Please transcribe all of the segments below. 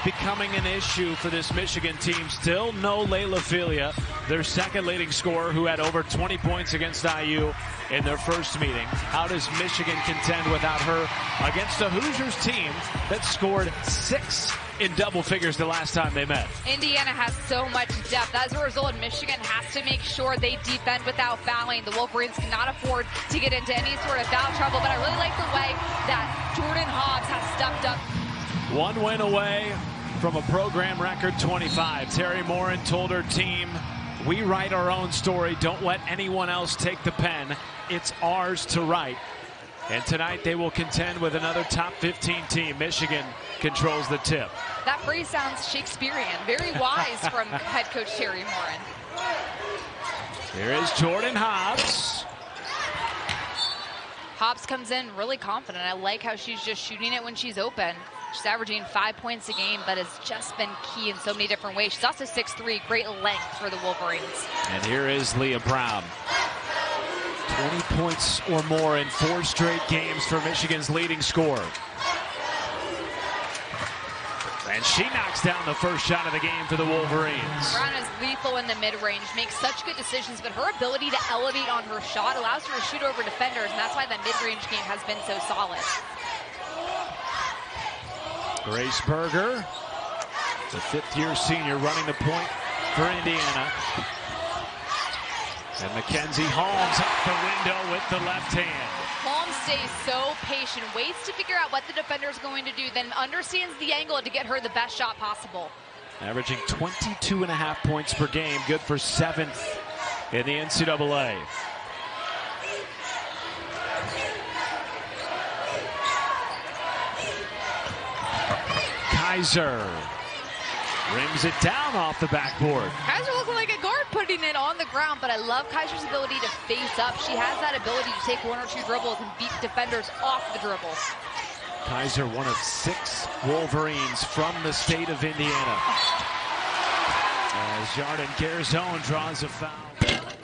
becoming an issue for this Michigan team. Still no Layla, their second leading scorer, who had over 20 points against IU in their first meeting. How does Michigan contend without her against a Hoosiers team that scored 6 in double figures the last time they met? Indiana has so much depth. As a result, Michigan has to make sure they defend without fouling. The Wolverines cannot afford to get into any sort of foul trouble, but I really like the way that Jordan Hobbs has stepped up. One win away from a program record 25. Terry Morin told her team, "We write our own story. Don't let anyone else take the pen. It's ours to write." And tonight they will contend with another top 15 team. Michigan controls the tip. That phrase sounds Shakespearean. Very wise from head coach Terry Morin. Here is Jordan Hobbs. Hobbs comes in really confident. I like how she's just shooting it when she's open. She's averaging 5 points a game, but has just been key in so many different ways. She's also 6'3", great length for the Wolverines. And here is Leah Brown. 20 points or more in 4 straight games for Michigan's leading scorer. And she knocks down the first shot of the game for the Wolverines. Brown is lethal in the mid-range, makes such good decisions, but her ability to elevate on her shot allows her to shoot over defenders, and that's why the mid-range game has been so solid. Grace Berger, the fifth-year senior, running the point for Indiana. And Mackenzie Holmes out the window with the left hand. Holmes stays so patient, waits to figure out what the defender is going to do, then understands the angle to get her the best shot possible. Averaging 22.5 points per game, good for 7th in the NCAA. Kaiser rims it down off the backboard. Kaiser looking like a guard putting it on the ground, but I love Kaiser's ability to face up. She has that ability to take 1 or 2 dribbles and beat defenders off the dribble. Kaiser, one of 6 Wolverines from the state of Indiana. As Jordan Garzone draws a foul.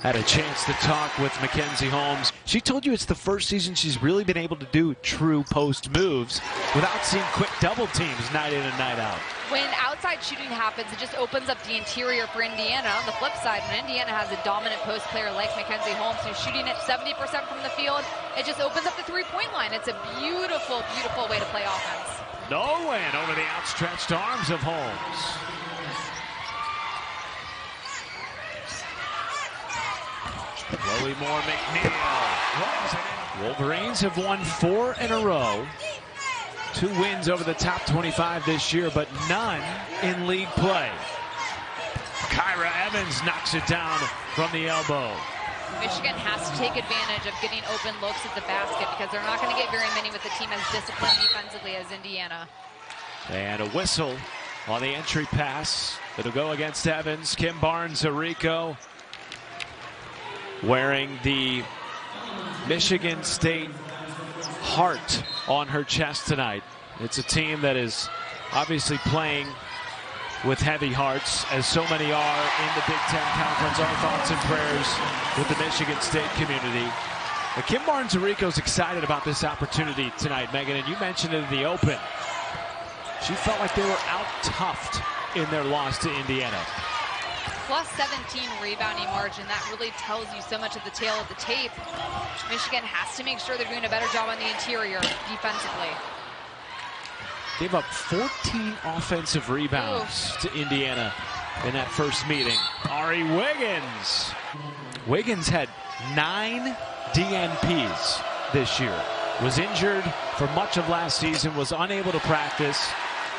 Had a chance to talk with Mackenzie Holmes. She told you it's the first season she's really been able to do true post moves without seeing quick double teams night in and night out. When outside shooting happens, it just opens up the interior for Indiana. On the flip side, when Indiana has a dominant post player like Mackenzie Holmes who's shooting it 70% from the field, it just opens up the three-point line. It's a beautiful, beautiful way to play offense. No win over the outstretched arms of Holmes. Chloe Moore-McNeil. Wolverines have won 4 in a row. 2 wins over the top 25 this year, but none in league play. Kyra Evans knocks it down from the elbow. Michigan has to take advantage of getting open looks at the basket because they're not going to get very many with a team as disciplined defensively as Indiana. And a whistle on the entry pass. It'll go against Evans. Kim Barnes-Arico wearing the Michigan State heart on her chest tonight. It's a team that is obviously playing with heavy hearts, as so many are in the Big Ten Conference. Our thoughts and prayers with the Michigan State community. But Kim Barnes-Arico's excited about this opportunity tonight, Megan, and you mentioned it in the open. She felt like they were out-toughed in their loss to Indiana. Plus 17 rebounding margin. That really tells you so much at the tail of the tape. Michigan has to make sure they're doing a better job on the interior defensively. Gave up 14 offensive rebounds to Indiana in that first meeting. Ari Wiggins. Wiggins had 9 DNPs this year. Was injured for much of last season, was unable to practice.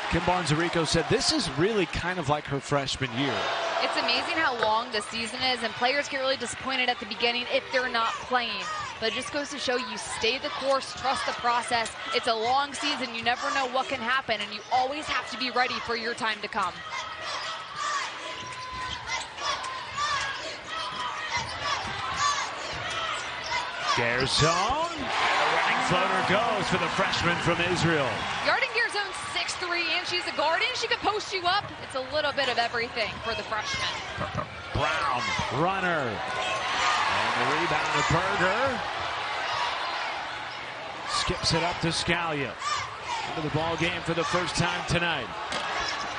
Kim Barnes-Arico said this is really kind of like her freshman year. It's amazing how long the season is, and players get really disappointed at the beginning if they're not playing. But it just goes to show you stay the course, trust the process. It's a long season. You never know what can happen, and you always have to be ready for your time to come. Garzone. A running floater goes for the freshman from Israel. Yarden Garzone 6'3", and she's a guard, and she can post you up. It's a little bit of everything for the freshman. Brown, runner. And the rebound to Berger. Skips it up to Scalia. Into the ball game for the first time tonight.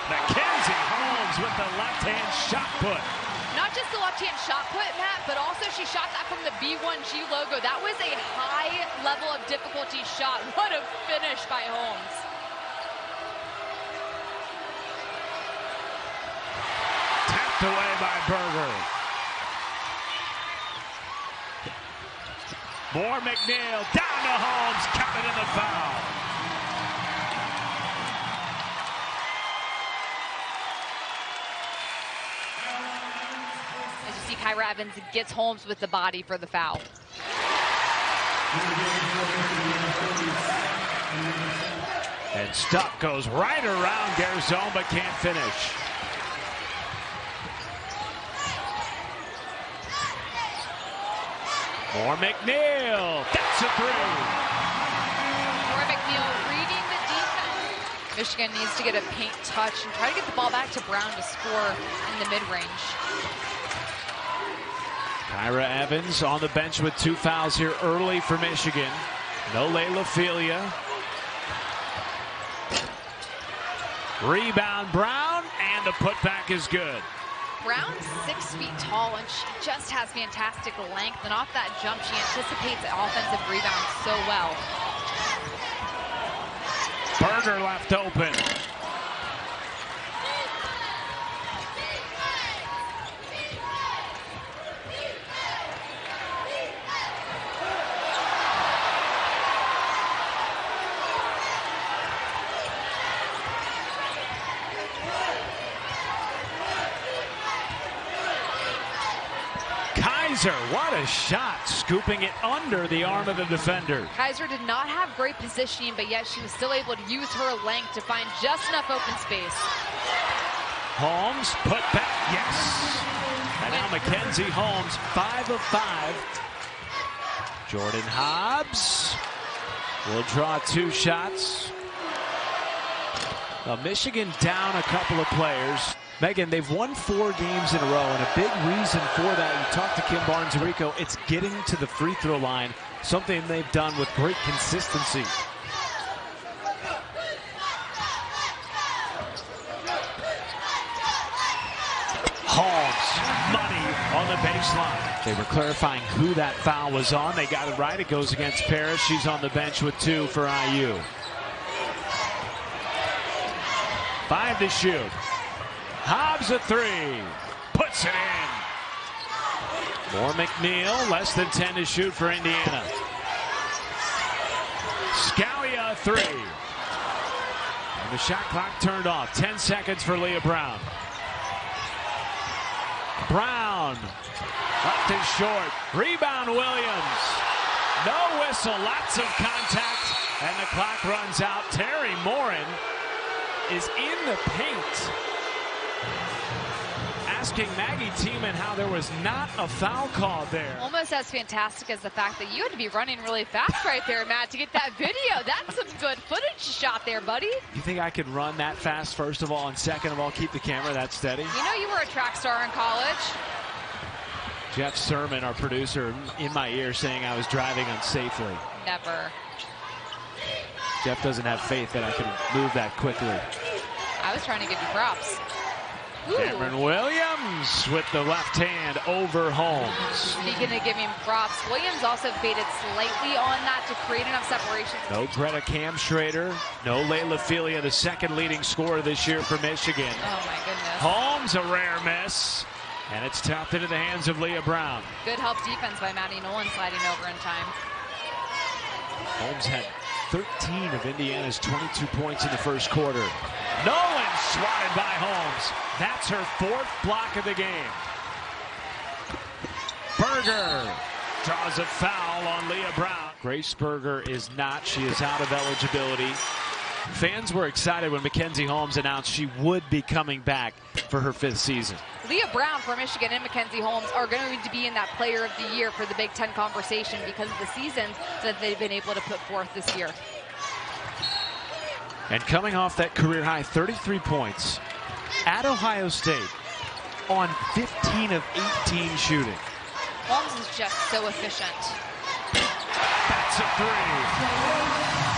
Mackenzie Holmes with the left-hand shot put. Not just the left-hand shot put, Matt, but also she shot that from the B1G logo. That was a high level of difficulty shot. What a finish by Holmes. Tapped away by Berger. Moore-McNeil down to Holmes, counted in the foul. As you see, Kyra Evans gets Holmes with the body for the foul. And Stuck goes right around Garzone, but can't finish. Moore-McNeil, that's a three. Moore-McNeil reading the defense. Michigan needs to get a paint touch and try to get the ball back to Brown to score in the mid-range. Kyra Evans on the bench with 2 fouls here early for Michigan. No Layla. Rebound Brown, and the putback is good. Brown's 6 feet tall, and she just has fantastic length. And off that jump, she anticipates the offensive rebound so well. Berger left open. What a shot, scooping it under the arm of the defender. Kaiser did not have great positioning, but yet she was still able to use her length to find just enough open space. Holmes put back, yes. And now Mackenzie Holmes, 5 of 5. Jordan Hobbs will draw 2 shots. Well, Michigan down a couple of players. Megan, they've won 4 games in a row, and a big reason for that, you talked to Kim Barnes-Rico, it's getting to the free throw line, something they've done with great consistency. Holmes, money on the baseline. They were clarifying who that foul was on. They got it right. It goes against Paris. She's on the bench with 2 for IU. 5 to shoot. Hobbs a 3, puts it in. Moore-McNeil, less than 10 to shoot for Indiana. Scalia a 3. And the shot clock turned off. 10 seconds for Leah Brown. Brown, up is short. Rebound Williams. No whistle, lots of contact, and the clock runs out. Terry Morin is in the paint, asking Maggie Tiemann how there was not a foul call there. Almost as fantastic as the fact that you had to be running really fast right there, Matt, to get that video. That's some good footage shot there, buddy. You think I could run that fast, first of all, and second of all, keep the camera that steady? You know you were a track star in college. Jeff Sermon, our producer, in my ear saying I was driving unsafely. Never. Jeff doesn't have faith that I can move that quickly. I was trying to give you props. Cameron Williams with the left hand over Holmes. Speaking of giving props, Williams also faded slightly on that to create enough separation. No Greta Kamschrader, no Layla Filia, the second leading scorer this year for Michigan. Oh my goodness. Holmes, a rare miss, and it's tapped into the hands of Leah Brown. Good help defense by Maddie Nolan sliding over in time. Holmes had 13 of Indiana's 22 points in the first quarter. Nolan swatted by Holmes. That's her 4th block of the game. Berger draws a foul on Leah Brown. Grace Berger is not. She is out of eligibility. Fans were excited when Mackenzie Holmes announced she would be coming back for her 5th season. Leah Brown for Michigan and Mackenzie Holmes are going to be in that player of the year for the Big Ten conversation because of the seasons that they've been able to put forth this year. And coming off that career high 33 points at Ohio State on 15 of 18 shooting. Holmes is just so efficient. That's a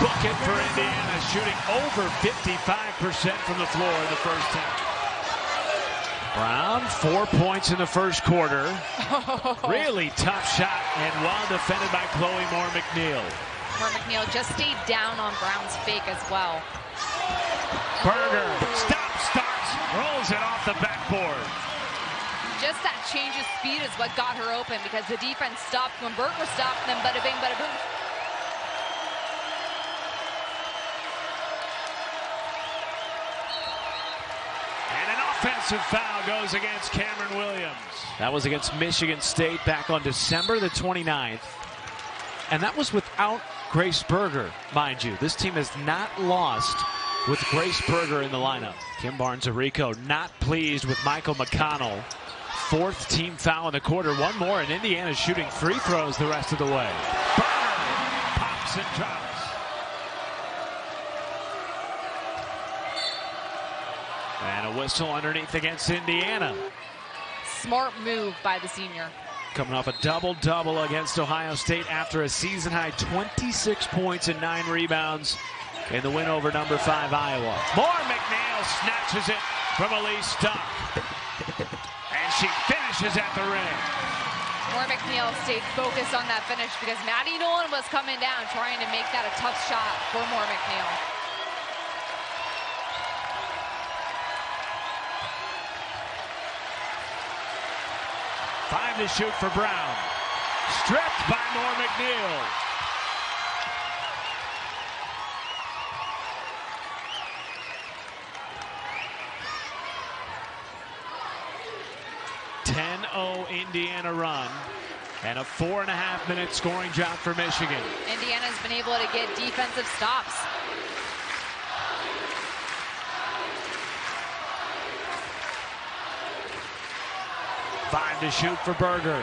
3. book it for Indiana, shooting over 55% from the floor in the first half. Brown, 4 points in the first quarter. Really tough shot and well defended by Chloe Moore-McNeil. Moore-McNeil just stayed down on Brown's fake as well. Berger, starts, rolls it off the backboard. Just that change of speed is what got her open, because the defense stopped when Berger stopped, and then bada bing, bada boom. Offensive foul goes against Cameron Williams. That was against Michigan State back on December the 29th. And that was without Grace Berger, mind you. This team has not lost with Grace Berger in the lineup. Kim Barnes-Arico not pleased with Michael McConnell. Fourth team foul in the quarter. One more, and Indiana's shooting free throws the rest of the way. Berger pops and drops. And a whistle underneath against Indiana. Smart move by the senior. Coming off a double-double against Ohio State after a season-high 26 points and 9 rebounds in the win over number 5 Iowa. Moore-McNeil snatches it from Elise Stock. And she finishes at the rim. Moore-McNeil stayed focused on that finish because Maddie Nolan was coming down trying to make that a tough shot for Moore-McNeil. Five to shoot for Brown. Stripped by Moore-McNeil. Indiana run and a 4.5-minute scoring drought for Michigan. Indiana's been able to get defensive stops. Five to shoot for Berger.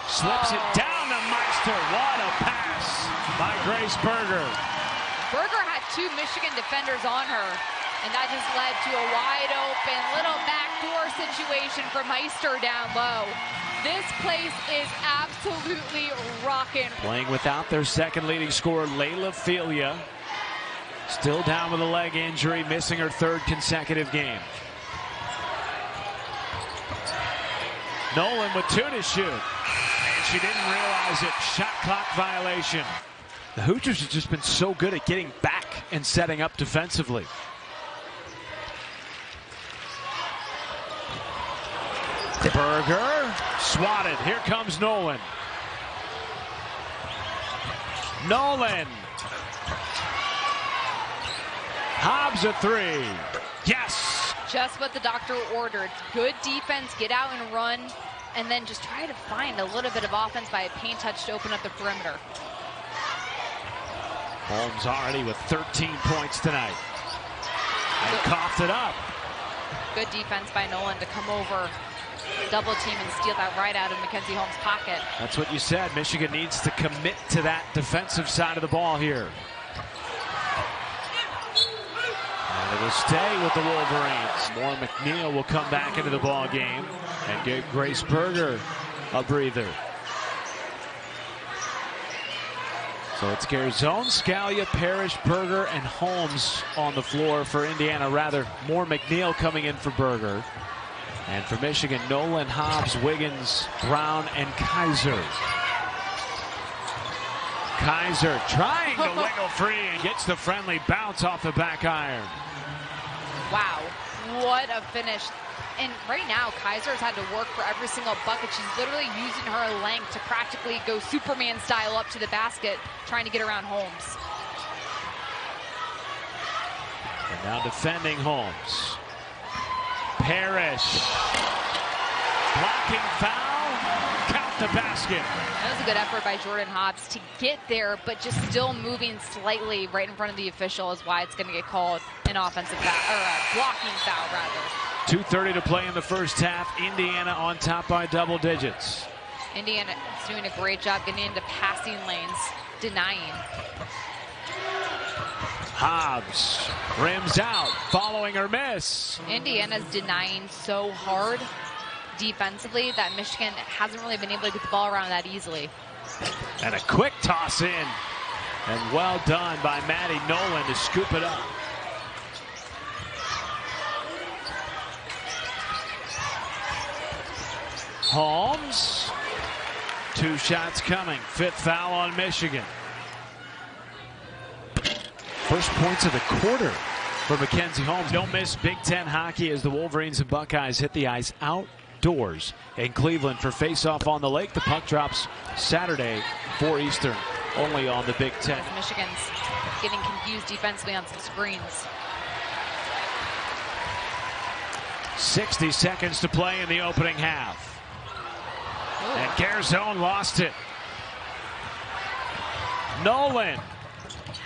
Slips it down to Meister. What a pass by Grace Berger. Berger had 2 Michigan defenders on her, and that just led to a wide open little backdoor situation for Meister down low. This place is absolutely rocking. Playing without their second leading scorer, Layla Filia. Still down with a leg injury, missing her 3rd consecutive game. Nolan with 2 to shoot. And she didn't realize it. Shot clock violation. The Hoosiers have just been so good at getting back and setting up defensively. Berger swatted. Here comes Nolan. Nolan. Hobbs a 3. Yes. Just what the doctor ordered. Good defense, get out and run, and then just try to find a little bit of offense by a paint touch to open up the perimeter. Holmes already with 13 points tonight. And coughed it up. Good defense by Nolan to come over, double team, and steal that right out of Mackenzie Holmes' pocket. That's what you said. Michigan needs to commit to that defensive side of the ball here. And it'll stay with the Wolverines. Moore-McNeil will come back into the ball game and give Grace Berger a breather. So it's Garzone, Scalia, Parrish, Berger, and Holmes on the floor for Indiana. Rather, Moore-McNeil coming in for Berger. And for Michigan, Nolan, Hobbs, Wiggins, Brown, and Kaiser. Kaiser trying to wiggle free and gets the friendly bounce off the back iron. Wow, what a finish. And right now, Kaiser's had to work for every single bucket. She's literally using her length to practically go Superman style up to the basket, trying to get around Holmes. And now defending Holmes. Parrish. Blocking foul. Count the basket. That was a good effort by Jordan Hobbs to get there, but just still moving slightly right in front of the official is why it's going to get called an offensive foul, or a blocking foul, rather. 2:30 to play in the first half. Indiana on top by double digits. Indiana is doing a great job getting into passing lanes, denying. Hobbs rims out, following her miss. Indiana's denying so hard defensively that Michigan hasn't really been able to get the ball around that easily. And a quick toss in And well done by Maddie Nolan to scoop it up. Holmes. 2 shots coming. 5th foul on Michigan. First points of the quarter for Mackenzie Holmes. Don't miss Big Ten hockey as the Wolverines and Buckeyes hit the ice outdoors in Cleveland for face-off on the lake. The puck drops Saturday, 4 Eastern, only on the Big Ten. Michigan's getting confused defensively on some screens. 60 seconds to play in the opening half. And Garzone lost it. Nolan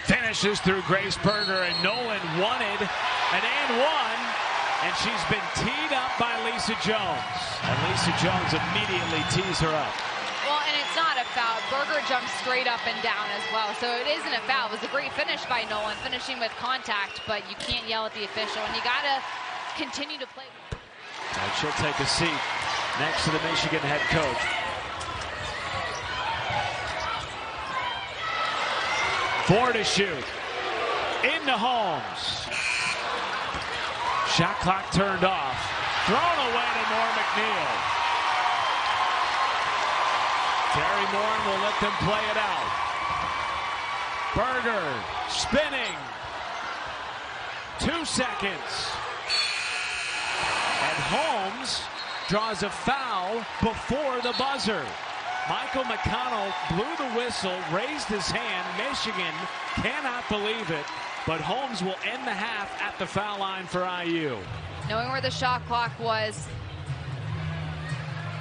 finishes through Grace Berger, and Nolan wanted an and one, and she's been teed up by Lisa Jones. And Lisa Jones immediately tees her up. Well, and it's not a foul. Berger jumps straight up and down as well, so it isn't a foul. It was a great finish by Nolan, finishing with contact, but you can't yell at the official, and you got to continue to play. And she'll take a seat next to the Michigan head coach. Four to shoot. Into Holmes. Shot clock turned off. Thrown away to Moore-McNeil. Terry Moore will let them play it out. Berger spinning. 2 seconds. And Holmes draws a foul before the buzzer. Michael McConnell blew the whistle, raised his hand. Michigan cannot believe it, but Holmes will end the half at the foul line for IU. Knowing where the shot clock was,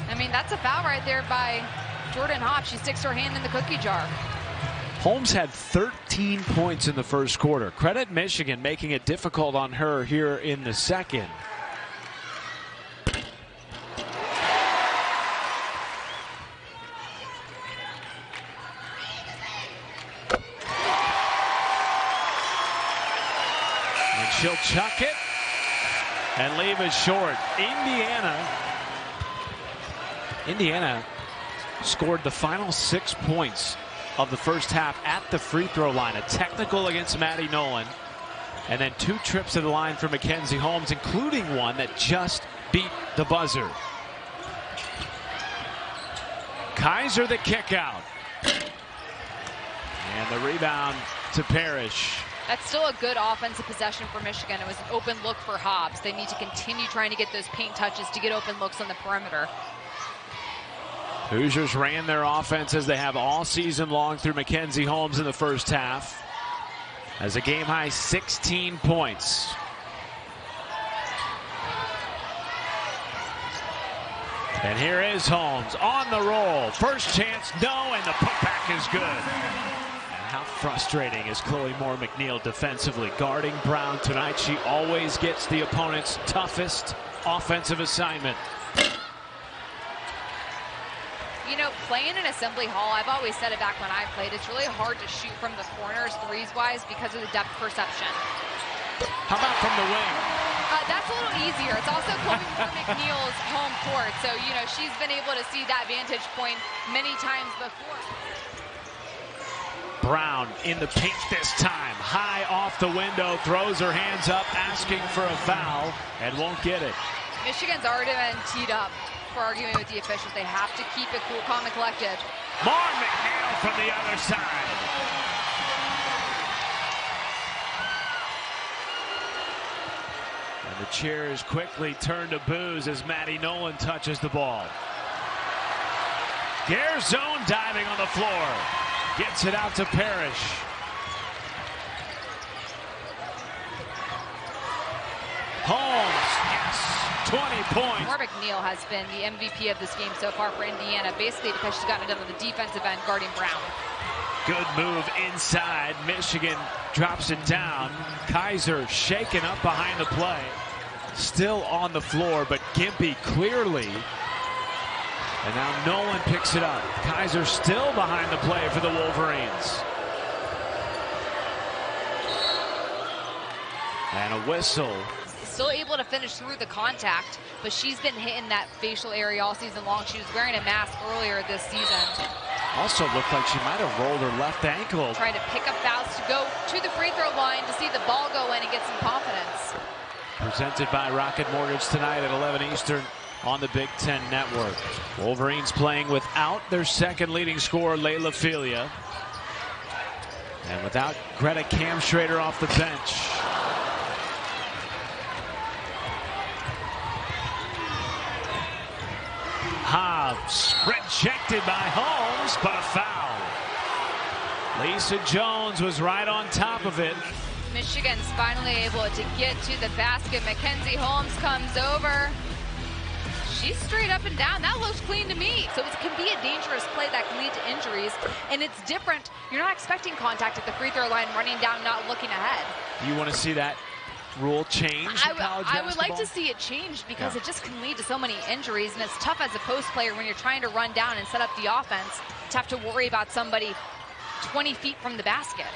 I mean, that's a foul right there by Jordan Hopp. She sticks her hand in the cookie jar. Holmes had 13 points in the first quarter. Credit Michigan making it difficult on her here in the second. She'll chuck it and leave it short. Indiana scored the final 6 points of the first half at the free throw line. A technical against Maddie Nolan, and then 2 trips to the line for Mackenzie Holmes, including one that just beat the buzzer. Kaiser the kick out. And the rebound to Parrish. That's still a good offensive possession for Michigan. It was an open look for Hobbs. They need to continue trying to get those paint touches to get open looks on the perimeter. Hoosiers ran their offense as they have all season long through Mackenzie Holmes in the first half. As a game-high 16 points. And here is Holmes on the roll. First chance, no, and the putback is good. How frustrating is Chloe Moore-McNeil defensively, guarding Brown tonight. She always gets the opponent's toughest offensive assignment. You know, playing in Assembly Hall, I've always said it back when I played, it's really hard to shoot from the corners threes-wise because of the depth perception. How about from the wing? That's a little easier. It's also Chloe Moore-McNeil's home court, so, you know, she's been able to see that vantage point many times before. Brown in the paint this time. High off the window, throws her hands up, asking for a foul, and won't get it. Michigan's already been teed up for arguing with the officials. They have to keep it cool, calm, and collected. Moore-McNeil from the other side. And the cheers quickly turn to boos as Maddie Nolan touches the ball. Garzone diving on the floor. Gets it out to Parrish. Holmes, yes, 20 points. Moore-McNeil has been the MVP of this game so far for Indiana, basically because she's gotten it done on the defensive end, guarding Brown. Good move inside. Michigan drops it down. Kaiser shaken up behind the play. Still on the floor, but Gimpy clearly. And now Nolan picks it up. Kaiser still behind the play for the Wolverines. And a whistle. Still able to finish through the contact, but she's been hitting that facial area all season long. She was wearing a mask earlier this season. Also looked like she might have rolled her left ankle. Trying to pick up fouls to go to the free throw line to see the ball go in and get some confidence. Presented by Rocket Mortgage tonight at 11 Eastern on the Big Ten Network. Wolverines playing without their second leading scorer, Layla Filia. And without Greta Kamschrader off the bench. Hobbs rejected by Holmes, but a foul. Lisa Jones was right on top of it. Michigan's finally able to get to the basket. Mackenzie Holmes comes over. She's straight up and down. That looks clean to me. So it can be a dangerous play that can lead to injuries. And it's different. You're not expecting contact at the free throw line, running down, not looking ahead. You want to see that rule change in college basketball? I would like to see it changed because it just can lead to so many injuries. And it's tough as a post player when you're trying to run down and set up the offense to have to worry about somebody 20 feet from the basket.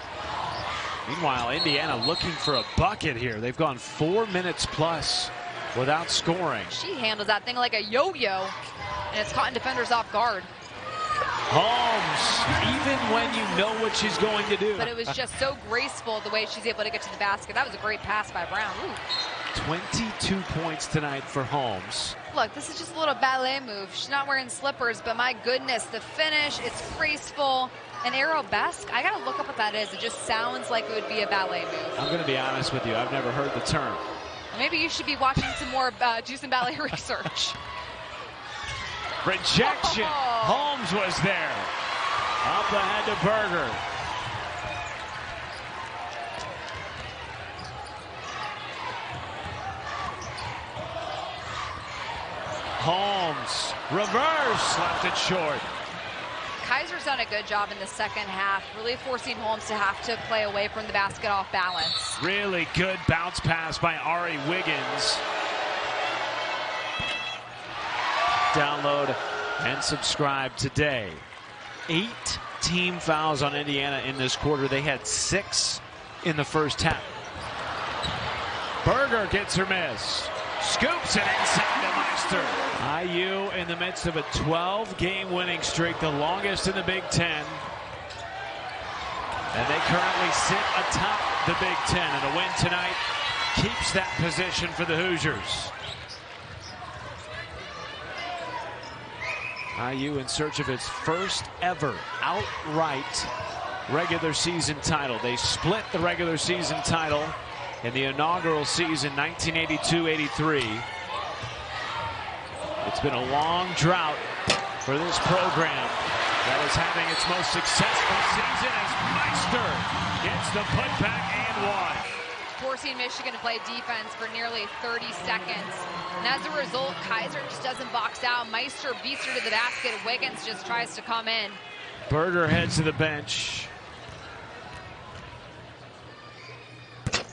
Meanwhile, Indiana looking for a bucket here. They've gone 4 minutes plus without scoring. She handles that thing like a yo-yo, and it's caught defenders off guard. Holmes, even when you know what she's going to do. But it was just so graceful the way she's able to get to the basket. That was a great pass by Brown. Ooh. 22 points tonight for Holmes. Look, this is just a little ballet move. She's not wearing slippers, but my goodness, the finish, it's graceful. An arabesque, I gotta look up what that is. It just sounds like it would be a ballet move. I'm gonna be honest with you, I've never heard the term. Well, maybe you should be watching some more do some ballet research. Rejection. Holmes was there. Up ahead to Berger. Holmes, reverse, left it short. Kaiser's done a good job in the second half, really forcing Holmes to have to play away from the basket off balance. Really good bounce pass by Ari Wiggins. Download and subscribe today. 8 team fouls on Indiana in this quarter. They had 6 in the first half. Berger gets her miss. Scoops it inside to Meister. IU in the midst of a 12-game winning streak, the longest in the Big Ten. And they currently sit atop the Big Ten. And a win tonight keeps that position for the Hoosiers. IU in search of its first ever outright regular season title. They split the regular season title in the inaugural season, 1982-83. It's been a long drought for this program that is having its most successful season as Meister gets the putback and one. Forcing Michigan to play defense for nearly 30 seconds. And as a result, Kaiser just doesn't box out. Meister beats her to the basket. Wiggins just tries to come in. Berger heads to the bench.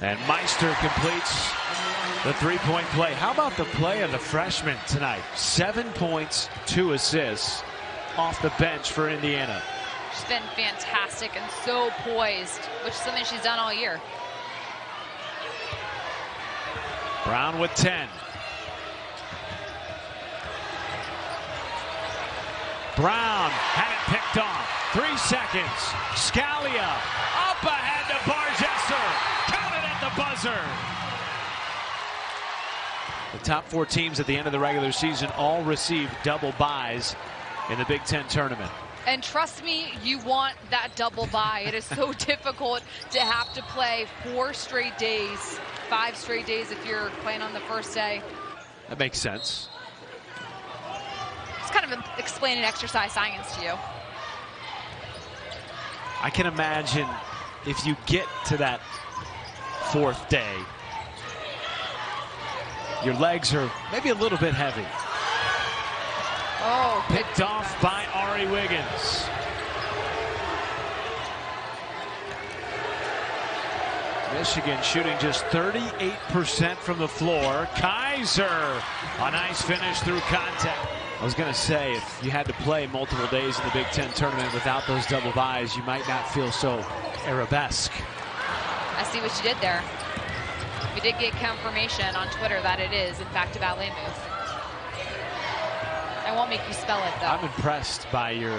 And Meister completes the three-point play. How about the play of the freshman tonight? 7 points, 2 assists off the bench for Indiana. She's been fantastic and so poised, which is something she's done all year. Brown with 10. Brown had it picked off. 3 seconds. Scalia up ahead to Bargesser. Counted at the buzzer. The top 4 teams at the end of the regular season all received double byes in the Big Ten tournament. And trust me, you want that double bye. It is so difficult to have to play 4 straight days, 5 straight days if you're playing on the first day. That makes sense. Just kind of explaining exercise science to you. I can imagine if you get to that 4th day, your legs are maybe a little bit heavy. Oh, picked off by Ari Wiggins. Michigan shooting just 38% from the floor. Kaiser, a nice finish through contact. I was going to say, if you had to play multiple days in the Big Ten tournament without those double byes, you might not feel so arabesque. I see what you did there. We did get confirmation on Twitter that it is, in fact, a ballet move. I won't make you spell it, though. I'm impressed by your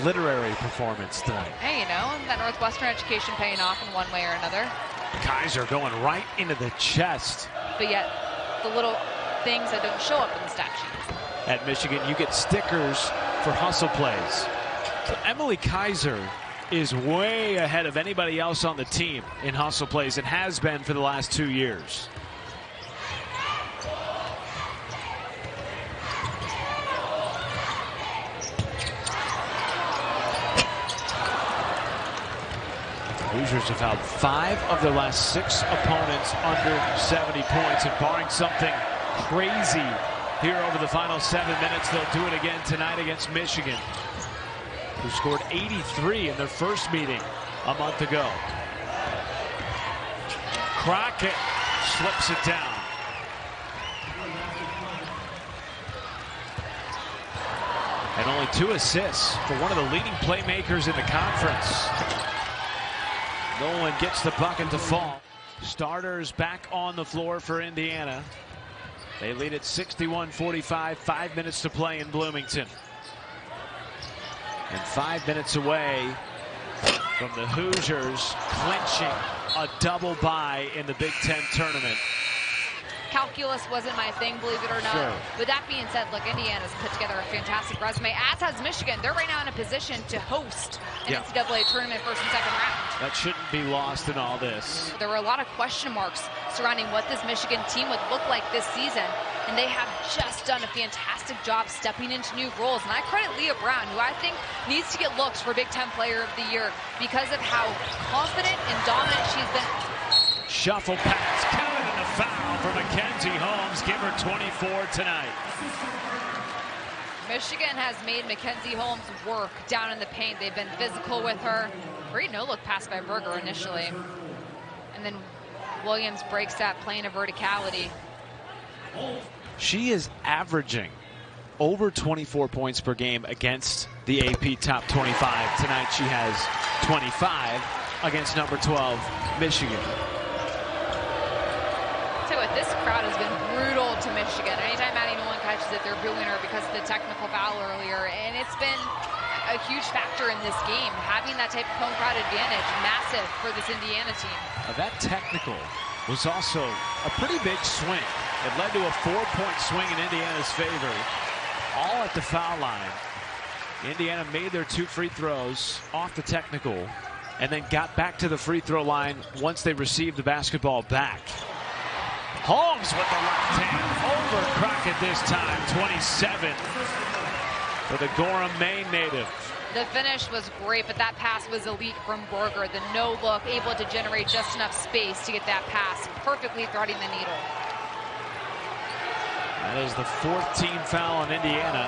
literary performance tonight. Hey, you know, that Northwestern education paying off in one way or another. Kaiser going right into the chest. But yet, the little things that don't show up in the stat sheet. At Michigan, you get stickers for hustle plays. So Emily Kaiser is way ahead of anybody else on the team in hustle plays and has been for the last 2 years. Hoosiers have held 5 of their last 6 opponents under 70 points, and barring something crazy here over the final 7 minutes, they'll do it again tonight against Michigan, who scored 83 in their first meeting a month ago. Crockett slips it down. And only 2 assists for one of the leading playmakers in the conference. Nolan gets the bucket to fall. Starters back on the floor for Indiana. They lead at 61-45, 5 minutes to play in Bloomington. And 5 minutes away from the Hoosiers clinching a double bye in the Big Ten tournament. Calculus wasn't my thing, believe it or not. Sure. With that being said, look, Indiana's put together a fantastic resume, as has Michigan. They're right now in a position to host an NCAA tournament first and second round. That shouldn't be lost in all this. There were a lot of question marks surrounding what this Michigan team would look like this season, and they have just done a fantastic job stepping into new roles. And I credit Leah Brown, who I think needs to get looks for Big Ten Player of the Year because of how confident and dominant she's been. Shuffle pass, counted in the foul for Mackenzie Holmes. Give her 24 tonight. Michigan has made Mackenzie Holmes work down in the paint. They've been physical with her. Great no-look pass by Berger initially. And then Williams breaks that plane of verticality. She is averaging over 24 points per game against the AP top 25. Tonight she has 25 against number 12, Michigan. This crowd has been brutal to Michigan. Anytime Maddie Nolan catches it, they're booing her because of the technical foul earlier. And it's been a huge factor in this game. Having that type of home crowd advantage, massive for this Indiana team. That technical was also a pretty big swing. It led to a 4-point swing in Indiana's favor, all at the foul line. Indiana made their 2 free throws off the technical and then got back to the free throw line once they received the basketball back. Holmes with the left hand over Crockett this time, 27 for the Gorham, Maine native. The finish was great, but that pass was elite from Berger. The no-look, able to generate just enough space to get that pass, perfectly threading the needle. That is the 4th team foul on Indiana,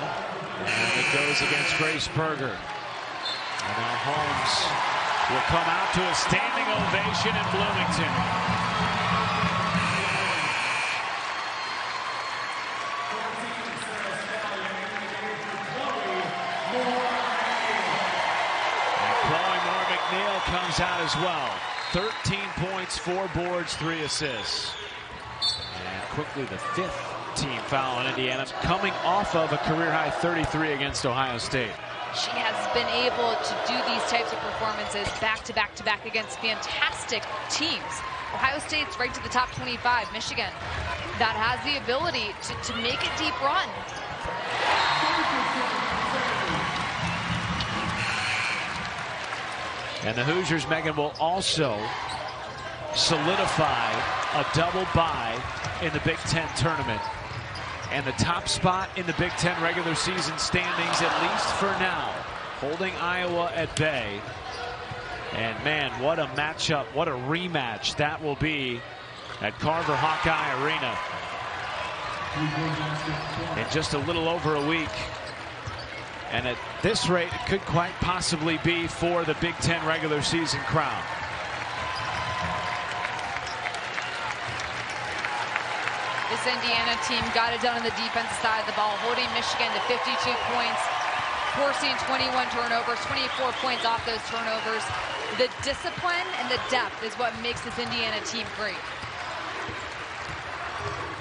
and it goes against Grace Berger. And now Holmes will come out to a standing ovation in Bloomington. Comes out as well. 13 points, 4 boards, 3 assists. And quickly the 5th team foul on Indiana, coming off of a career-high 33 against Ohio State. She has been able to do these types of performances back to back to back against fantastic teams. Ohio State's right to the top 25. Michigan, that has the ability to make a deep run. And the Hoosiers, Megan, will also solidify a double bye in the Big Ten tournament. And the top spot in the Big Ten regular season standings, at least for now, holding Iowa at bay. And man, what a matchup, what a rematch that will be at Carver Hawkeye Arena in just a little over a week. And at this rate, it could quite possibly be for the Big Ten regular season crown. This Indiana team got it done on the defensive side of the ball, holding Michigan to 52 points, forcing 21 turnovers, 24 points off those turnovers. The discipline and the depth is what makes this Indiana team great.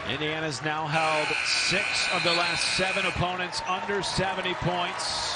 Indiana's now held 6 of the last 7 opponents under 70 points.